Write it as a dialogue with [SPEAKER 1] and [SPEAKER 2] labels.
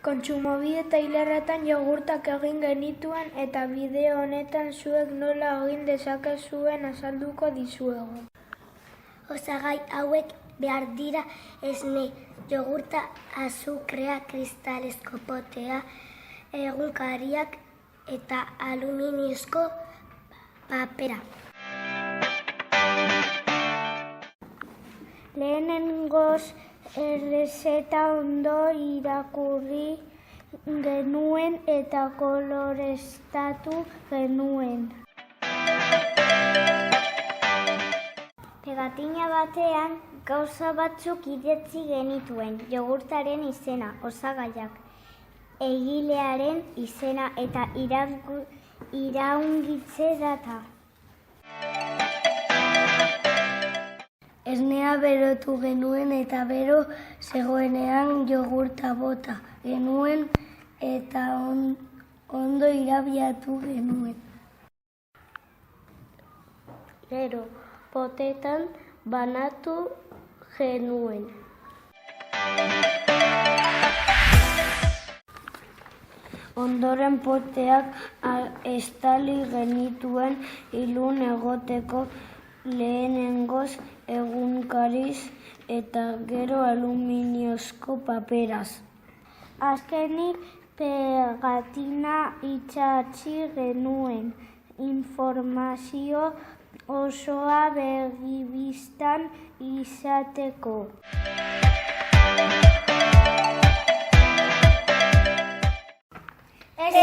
[SPEAKER 1] Kontsumobide tailerretan jogurtak egin genituen eta bideo honetan zuek nola egin dezakezuen azalduko dizuegu.
[SPEAKER 2] Osagai hauek behar dira esne, jogurta, azukrea, kristalezko potea, egunkariak eta aluminiozko papera.
[SPEAKER 1] Lehenengoz errezeta ondo irakurri genuen eta koloreztatu genuen.
[SPEAKER 2] Pegatina batean gauza batzuk idatzi genituen, jogurtaren izena, osagaiak, egilearen izena eta iraungitze data.
[SPEAKER 1] Esnea berotu genuen eta bero zegoenean jogurta bota genuen eta ondo irabiatu genuen. Gero, potetan banatu genuen. Ondoren poteak estali genituen ilun egoteko, lehenengoz egunkariz eta gero aluminiozko paperaz. Azkenik pegatina itsatsi genuen, informazio osoa begibistan izateko.
[SPEAKER 2] Ez